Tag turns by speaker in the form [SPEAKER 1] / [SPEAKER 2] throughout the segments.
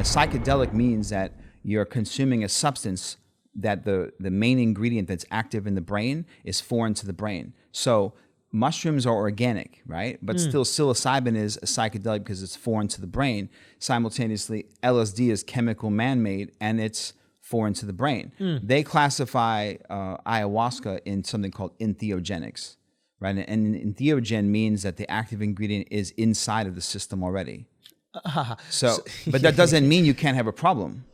[SPEAKER 1] psychedelic means that you're consuming a substance that the main ingredient that's active in the brain is foreign to the brain. So mushrooms are organic, right? But still psilocybin is a psychedelic because it's foreign to the brain. Simultaneously, LSD is chemical man-made and it's foreign to the brain. They classify ayahuasca in something called entheogenics, right? And entheogen means that the active ingredient is inside of the system already. But that doesn't mean you can't have a problem.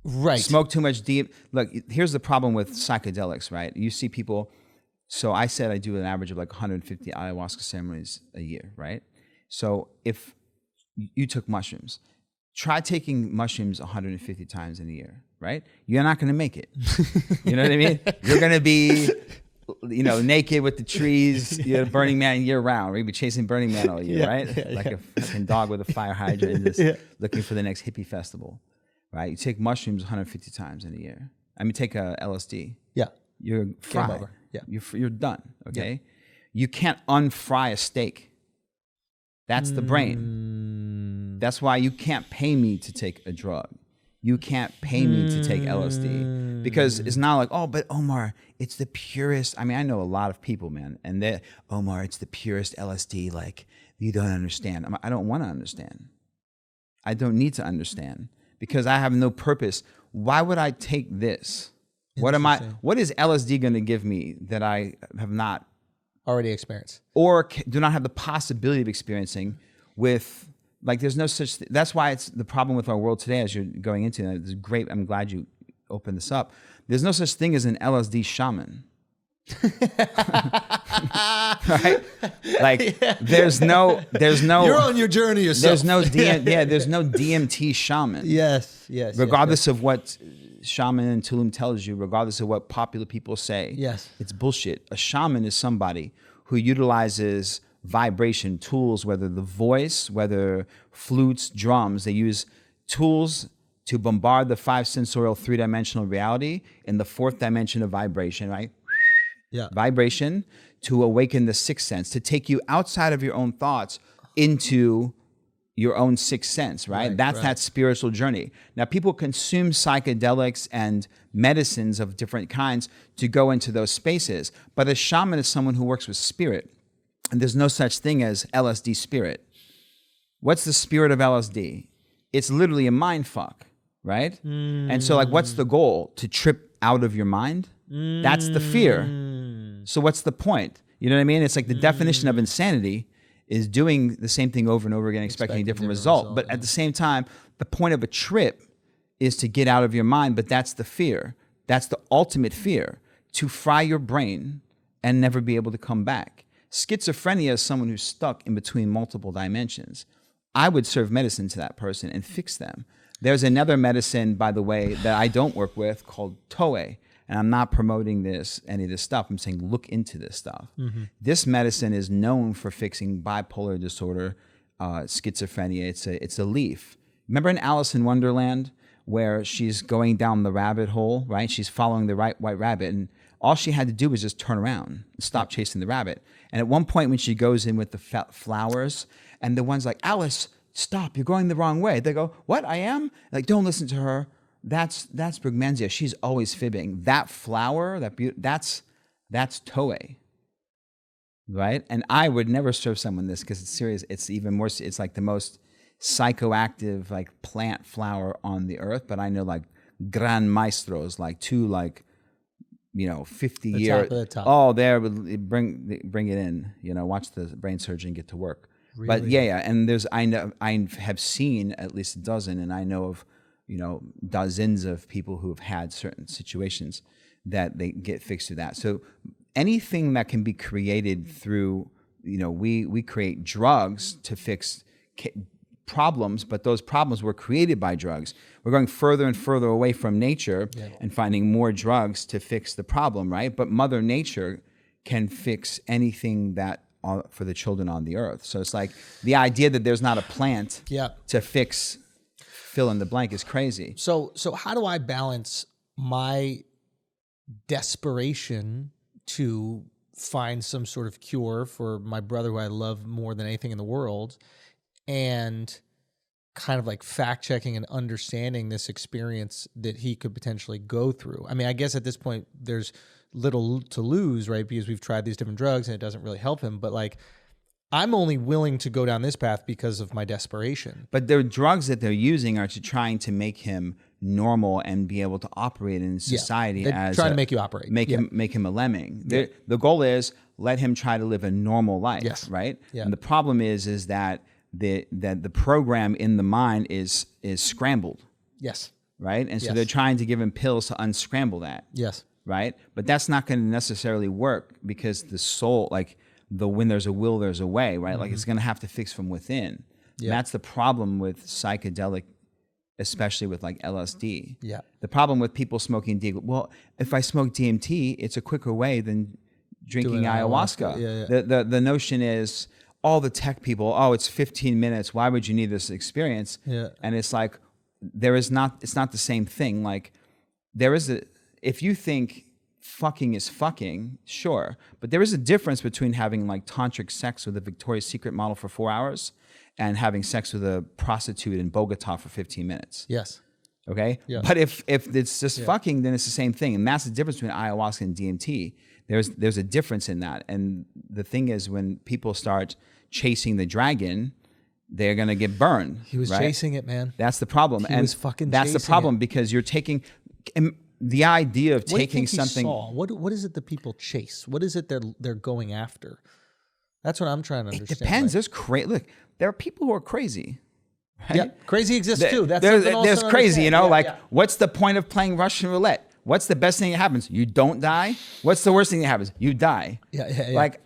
[SPEAKER 2] Right.
[SPEAKER 1] Smoke too much deep. Look, here's the problem with psychedelics, right? You see people. So I said I do an average of like 150 ayahuasca ceremonies a year, right? So if you took mushrooms, try taking mushrooms 150 times in a year, right? You're not going to make it. You know what I mean? You're going to be, naked with the trees, Burning Man year round. We're going to be chasing Burning Man all year, right? A fucking dog with a fire hydrant just looking for the next hippie festival, right? You take mushrooms 150 times in a year. I mean, take a LSD.
[SPEAKER 2] Yeah.
[SPEAKER 1] You're fried.
[SPEAKER 2] Game over. Yeah.
[SPEAKER 1] You're done, okay? Yeah. You can't unfry a steak. That's the brain. That's why you can't pay me to take a drug. You can't pay me to take LSD because it's not like, oh, but Omar, it's the purest. I mean, I know a lot of people, man, and they're, Omar, it's the purest LSD. Like, you don't understand. I don't want to understand. I don't need to understand because I have no purpose. Why would I take this? What is LSD going to give me that I have not
[SPEAKER 2] already experienced
[SPEAKER 1] or do not have the possibility of experiencing with, like, there's no such thing. That's why it's the problem with our world today as you're going into it. It's great. I'm glad you opened this up. There's no such thing as an LSD shaman. Right? Like there's no
[SPEAKER 2] you're on your journey yourself.
[SPEAKER 1] There's no there's no DMT shaman.
[SPEAKER 2] Yes.
[SPEAKER 1] Regardless of what shaman and Tulum tells you, regardless of what popular people say.
[SPEAKER 2] Yes.
[SPEAKER 1] It's bullshit. A shaman is somebody who utilizes vibration tools, whether the voice, whether flutes, drums. They use tools to bombard the five sensorial three-dimensional reality in the fourth dimension of vibration, right?
[SPEAKER 2] Yeah.
[SPEAKER 1] Vibration to awaken the sixth sense, to take you outside of your own thoughts into your own sixth sense, right? That's that spiritual journey. Now, people consume psychedelics and medicines of different kinds to go into those spaces, but a shaman is someone who works with spirit, and there's no such thing as LSD spirit. What's the spirit of LSD? It's literally a mind fuck, right? And so, like, what's the goal? To trip out of your mind? That's the fear. So what's the point? You know what I mean? It's like the definition of insanity is doing the same thing over and over again, expecting a different result. But at the same time, the point of a trip is to get out of your mind, but that's the fear. That's the ultimate fear, to fry your brain and never be able to come back. Schizophrenia is someone who's stuck in between multiple dimensions. I would serve medicine to that person and fix them. There's another medicine, by the way, that I don't work with called Toei. And I'm not promoting any of this stuff. I'm saying look into this stuff. This medicine is known for fixing bipolar disorder, schizophrenia. It's a leaf. Remember in Alice in Wonderland where she's going down the rabbit hole, right? She's following the white rabbit, and all she had to do was just turn around and stop chasing the rabbit. And at one point when she goes in with the flowers, and the one's like, Alice, stop, you're going the wrong way. They go, what, I am? Like, don't listen to her. That's Brugmansia. She's always fibbing. That flower, that's Toei, right? And I would never serve someone this because it's serious. It's even more. It's like the most psychoactive like plant flower on the earth. But I know like gran maestros, like 50-year. Oh, there, bring it in. Watch the brain surgeon get to work. Really? But yeah. And I have seen at least a dozen, and I know of dozens of people who have had certain situations that they get fixed through that. So anything that can be created through, we create drugs to fix problems, but those problems were created by drugs. We're going further and further away from nature and finding more drugs to fix the problem, right? But Mother Nature can fix anything that for the children on the earth. So it's like the idea that there's not a plant to fix fill in the blank is crazy.
[SPEAKER 2] So how do I balance my desperation to find some sort of cure for my brother who I love more than anything in the world, and kind of like fact checking and understanding this experience that he could potentially go through. I mean, I guess at this point there's little to lose, right? Because we've tried these different drugs and it doesn't really help him. But like, I'm only willing to go down this path because of my desperation.
[SPEAKER 1] But the drugs that they're using are trying to make him normal and be able to operate in society as
[SPEAKER 2] trying to make you operate,
[SPEAKER 1] make him a lemming. The goal is let him try to live a normal life, right? Yeah. And the problem is that the program in the mind is scrambled.
[SPEAKER 2] Yes.
[SPEAKER 1] Right? And so they're trying to give him pills to unscramble that.
[SPEAKER 2] Yes.
[SPEAKER 1] Right? But that's not going to necessarily work because the soul, like when there's a will, there's a way, right? Like it's going to have to fix from within. Yeah. That's the problem with psychedelic, especially with like LSD.
[SPEAKER 2] Yeah.
[SPEAKER 1] The problem with people smoking DMT, well, if I smoke DMT, it's a quicker way than drinking ayahuasca. Yeah. The notion is all the tech people, oh, it's 15 minutes. Why would you need this experience? Yeah. And it's like, it's not the same thing. Like if you think fucking is fucking, sure. But there is a difference between having like tantric sex with a Victoria's Secret model for 4 hours and having sex with a prostitute in Bogota for 15 minutes.
[SPEAKER 2] Yes.
[SPEAKER 1] Okay? Yeah. But if it's just fucking, then it's the same thing. And that's the difference between ayahuasca and DMT. There's a difference in that. And the thing is, when people start chasing the dragon, they're going to get burned.
[SPEAKER 2] He was chasing it, man.
[SPEAKER 1] That's the problem.
[SPEAKER 2] He was fucking
[SPEAKER 1] that's the problem because you're taking... The idea of taking something.
[SPEAKER 2] What is it that people chase? What is it they're going after? That's what I'm trying to understand.
[SPEAKER 1] It depends. There's Look, there are people who are crazy. Right?
[SPEAKER 2] Yeah, crazy exists too.
[SPEAKER 1] There's crazy. You know, what's the point of playing Russian roulette? What's the best thing that happens? You don't die. What's the worst thing that happens? You die. Yeah. Like,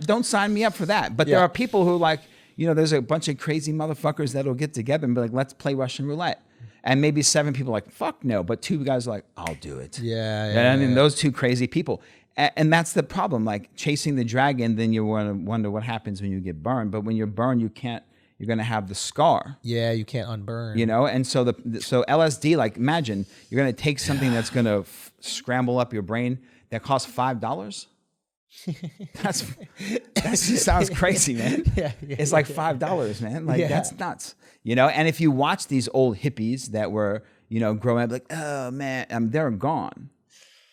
[SPEAKER 1] don't sign me up for that. But there are people who like, there's a bunch of crazy motherfuckers that'll get together and be like, let's play Russian roulette. And maybe 7 people are like, fuck no. But 2 guys are like, I'll do it. I mean, those 2 crazy people. And that's the problem. Like chasing the dragon, then you wonder what happens when you get burned. But when you're burned, you're going to have the scar.
[SPEAKER 2] Yeah, you can't unburn.
[SPEAKER 1] And so so LSD, like imagine you're going to take something that's going to scramble up your brain that costs $5. That just sounds crazy, man. It's like $5, man. Like that's nuts. And if you watch these old hippies that were, growing up, like, oh man, they're gone.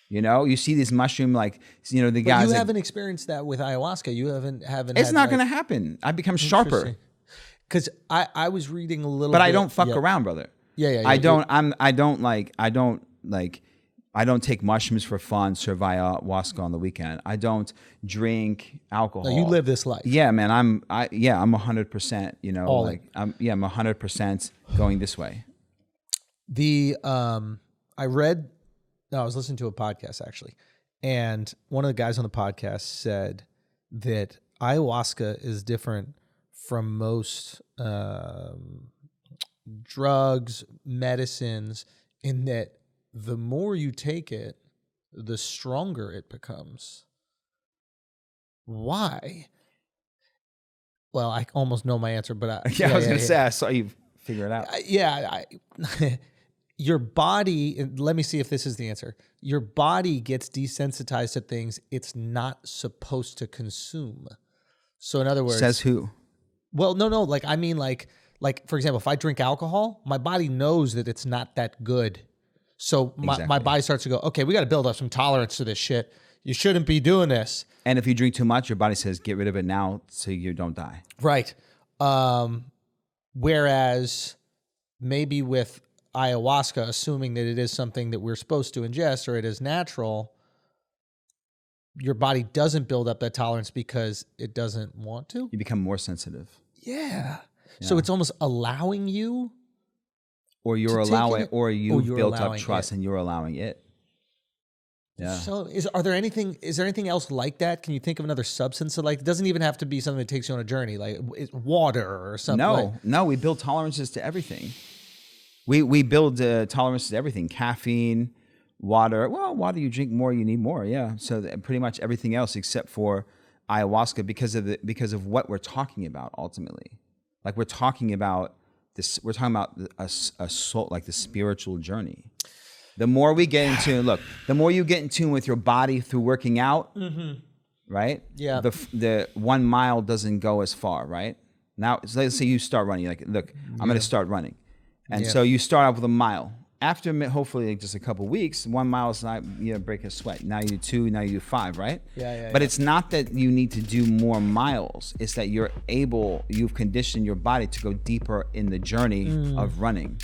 [SPEAKER 1] You see these mushroom, like, the guys.
[SPEAKER 2] But you haven't experienced that with ayahuasca. You haven't.
[SPEAKER 1] It's not going to happen. I become sharper.
[SPEAKER 2] Because I was reading a little.
[SPEAKER 1] But I don't fuck around, brother.
[SPEAKER 2] Yeah.
[SPEAKER 1] I don't take mushrooms for fun, serve ayahuasca on the weekend. I don't drink alcohol.
[SPEAKER 2] No, you live this life.
[SPEAKER 1] Yeah, man. I'm 100%, I'm 100% going this way.
[SPEAKER 2] I was listening to a podcast actually, and one of the guys on the podcast said that ayahuasca is different from most drugs, medicines, in that the more you take it, the stronger it becomes. Why? Well, I almost know my answer, but
[SPEAKER 1] I was going to say, I saw you figure it out.
[SPEAKER 2] Your body, let me see if this is the answer. Your body gets desensitized to things it's not supposed to consume. So in other words...
[SPEAKER 1] Says who?
[SPEAKER 2] Well, no. Like, I mean, like for example, if I drink alcohol, my body knows that it's not that good. So my body starts to go, okay, we got to build up some tolerance to this shit. You shouldn't be doing this.
[SPEAKER 1] And if you drink too much, your body says, get rid of it now so you don't die.
[SPEAKER 2] Right. Whereas maybe with ayahuasca, assuming that it is something that we're supposed to ingest or it is natural, your body doesn't build up that tolerance because it doesn't want to.
[SPEAKER 1] You become more sensitive.
[SPEAKER 2] Yeah. So it's almost allowing you.
[SPEAKER 1] Or you're allowing, or you've built up trust and you're allowing it. Yeah.
[SPEAKER 2] So is there anything else like that? Can you think of another substance that it doesn't even have to be something that takes you on a journey, like water or something?
[SPEAKER 1] No, we build tolerances to everything. We build tolerances to everything. Caffeine, water. Well, water, you drink more, you need more. Yeah. So pretty much everything else except for ayahuasca because of what we're talking about ultimately. Like we're talking about a soul, like the spiritual journey. The more we get the more you get in tune with your body through working out, right?
[SPEAKER 2] Yeah.
[SPEAKER 1] The 1 mile doesn't go as far, right? Now, so let's say you start running. You're like, look, I'm going to start running. And so you start out with a mile. After hopefully just a couple weeks, 1 mile is not break a sweat. Now you do 2, now you do 5, right? But it's not that you need to do more miles. It's that you've conditioned your body to go deeper in the journey of running.